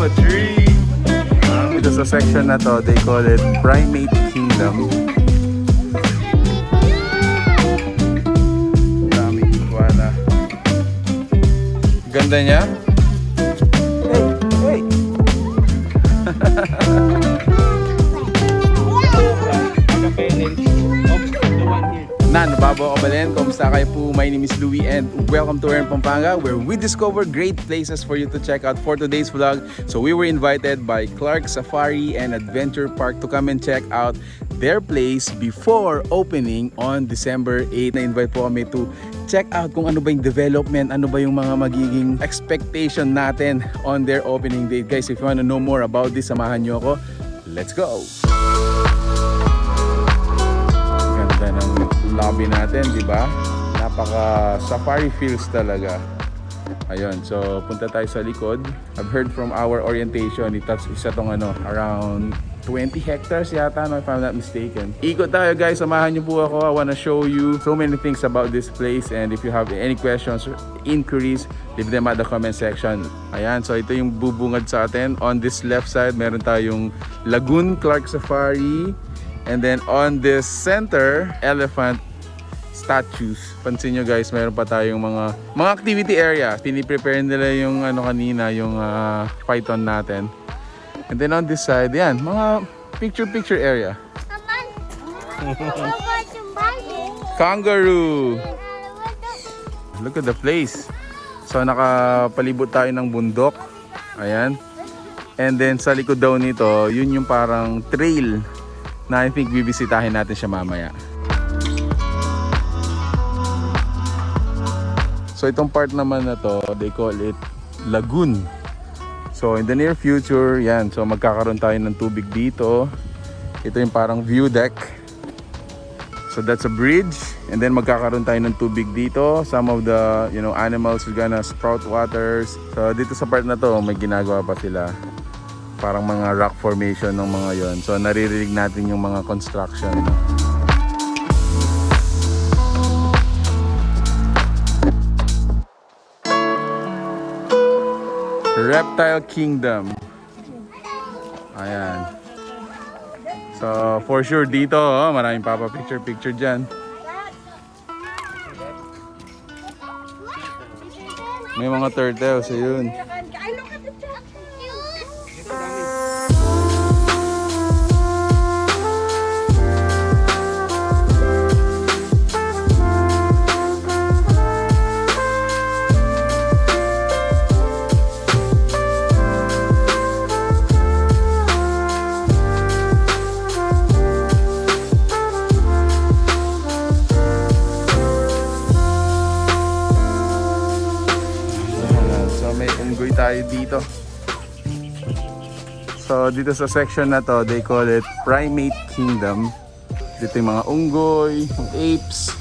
a tree. Dito sa section na to, they call it Primate Kingdom. Daming iguana. Ganda niya. Hey, hey. Nan, babo ko balen. Kumusta kayo po? My name is Louie and welcome to here in Pampanga, where we discover great places for you to check out for today's vlog. So we were invited by Clark Safari and Adventure Park to come and check out their place before opening on December 8. Na-invite po kami to check out kung ano ba yung development, ano ba yung mga magiging expectation natin on their opening date. Guys, if you want to know more about this, samahan nyo ako. Let's go! Ganda ng lobby natin, di ba? Napaka safari feels talaga. Ayun, so punta tayo sa likod. I've heard from our orientation, isa tong around 20 hectares yata, no, if I'm not mistaken. Ikot tayo guys, samahan niyo po ako. I wanna show you so many things about this place, and if you have any questions or inquiries, leave them at the comment section. Ayan, so ito yung bubungad sa atin. On this left side, meron tayong Lagoon Clark Safari. And then on this center, elephant statues. Pansin nyo guys, meron pa tayong mga activity area. Piniprepare nila yung kanina, yung python natin. And then on this side, yan, mga picture area. Kangaroo! Look at the place. So nakapalibot tayo ng bundok. Ayan. And then sa likod daw nito, yun yung parang trail na I think bibisitahin natin siya mamaya. So itong part naman na to, they call it Lagoon. So in the near future, yan, so magkakaroon tayo ng tubig dito. Ito yung parang view deck. So that's a bridge, and then magkakaroon tayo ng tubig dito. Some of the animals are gonna sprout waters. So dito sa part na to, may ginagawa pa sila. Parang mga rock formation ng mga yon. So naririnig natin yung mga construction. Reptile Kingdom. Ayan. So for sure dito, maraming picture dyan. May mga turtles, ayun. Tayo dito. So dito sa section na to, they call it Primate Kingdom. Dito yung mga unggoy, yung apes.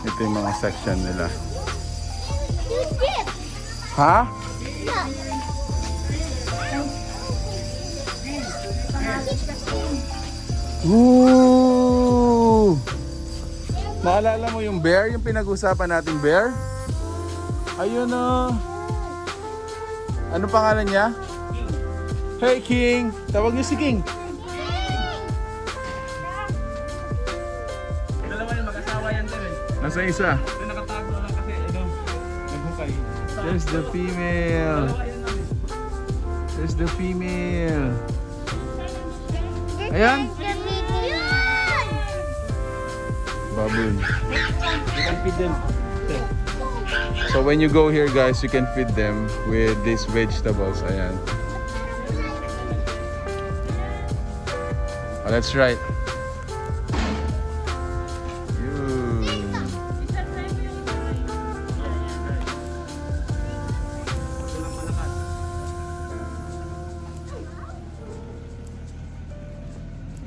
Ito yung mga section nila. Ha? Ooh! Naalala mo yung bear? Yung pinag-usapan nating bear? Ayun na. Ano pangalan niya? Hey King! Tawag niyo si King. Dalawa yung mag-asawa yan din eh. Nasa isa? Ito nakatago lang kasi naghukay. There's the female. There's the female. Ayan. Baboon. You can feed them. So when you go here guys, you can feed them with these vegetables. Ayan. Oh, that's right.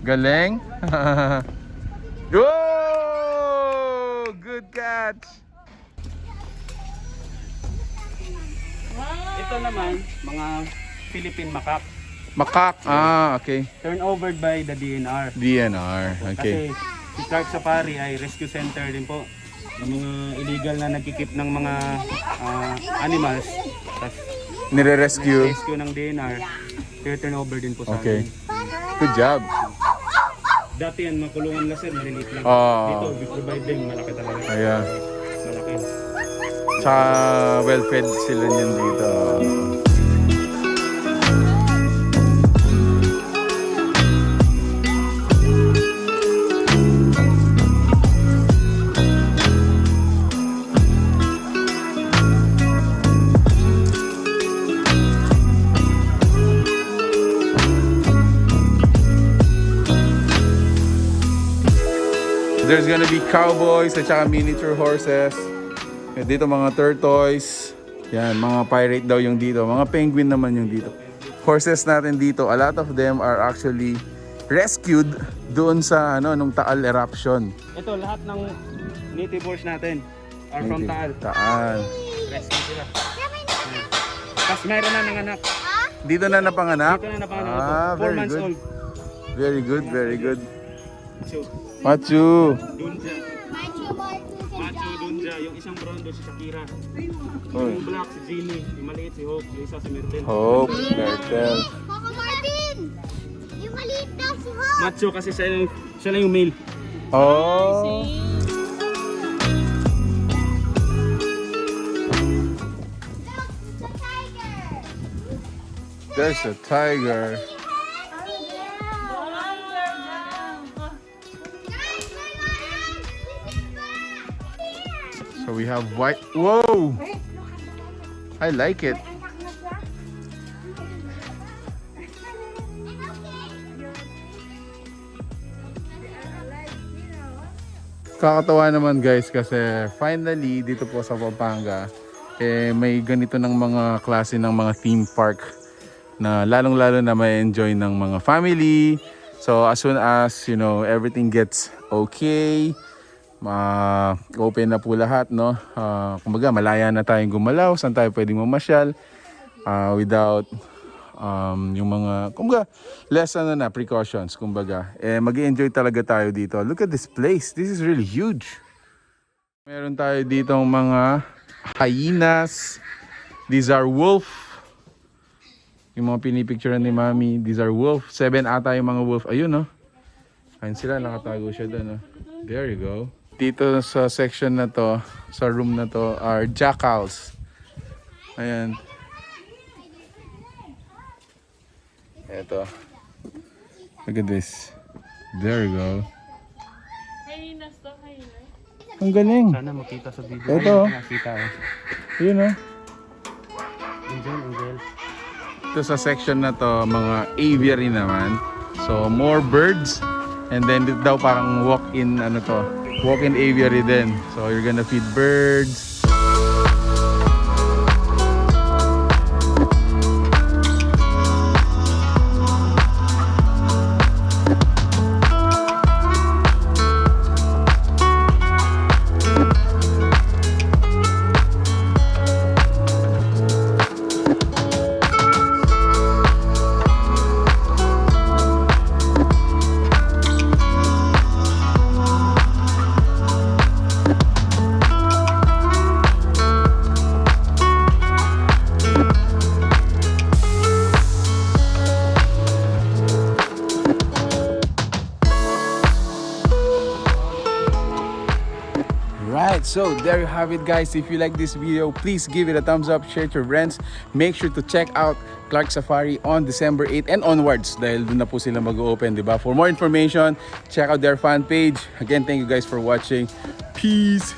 Galing. Oh, good catch. Ito naman, mga Philippine macaque. Macaque. Ah, okay. Turnover by the DNR. DNR. Okay. Kasi Si Clark Safari ay rescue center din po. Yung mga illegal na nagkikip ng mga animals. Tapos Nire-rescue. rescue ng DNR. Turn over din po sa Okay. atin. Good job. Dati yan, makulungan na sir, maliliit lang. Oo. Dito, we provide them, malaki talaga. Ayan. Malaki. Tsaka well-fed sila niyan dito. There's gonna be cowboys at saka miniature horses. Dito mga tortoise. Yan, mga pirate daw yung dito. Mga penguin naman yung dito. Horses natin dito, a lot of them are actually rescued doon sa nung Taal eruption. Ito, lahat ng native horse natin are from Taal. Taal. Rescue sila. Tapos mayroon na nanganak. Dito na napanganak? Dito na napanganak. Ah, 4 very months good. old. Very good, very good. So, Machu. Dunja. Macho Dunja. Yung isang brown doon si Shakira. Oy. Yung black si Ginny. Yung maliit si Hope. Yung isa si Myrtle. Hope, Myrtle. Coco Martin! Yung maliit daw si Hope! Macho kasi siya lang yung male. Oh. The tiger! There's a tiger. So we have white. Whoa! I like it. Kakatawa naman guys kasi finally dito po sa Pampanga may ganito ng mga klase ng mga theme park na lalong-lalo na may enjoy ng mga family. So as soon as everything gets okay, open na po lahat, no? Kumbaga malaya na tayong gumalaw, saan tayo pwedeng mamasyal without yung mga kumbaga less precautions, kumbaga mag-enjoy talaga tayo dito. Look at this place, this is really huge. Meron tayo dito mga hyenas. These are wolf. Yung mga pinipicturean ni Mami, these are wolf. 7 ata yung mga wolf. Ayun, no? Ayun sila, nakatago siya doon, no? There you go. Dito sa section na to, sa room na to, are jackals. Ayan. Eto. Look at this. There you go. Ang galing. Sana makita sa video. Ito. Nakita eh. Yun, no? Angel. Ito sa section na to, mga aviary naman. So, more birds. And then dito daw parang walk-in walk-in aviary din. So, you're gonna feed birds. Right, so there you have it guys. If you like this video, please give it a thumbs up, share it to your friends. Make sure to check out Clark Safari on December 8 and onwards dahil doon na po sila mag-open, diba? For more information, check out their fan page. Again, thank you guys for watching. Peace!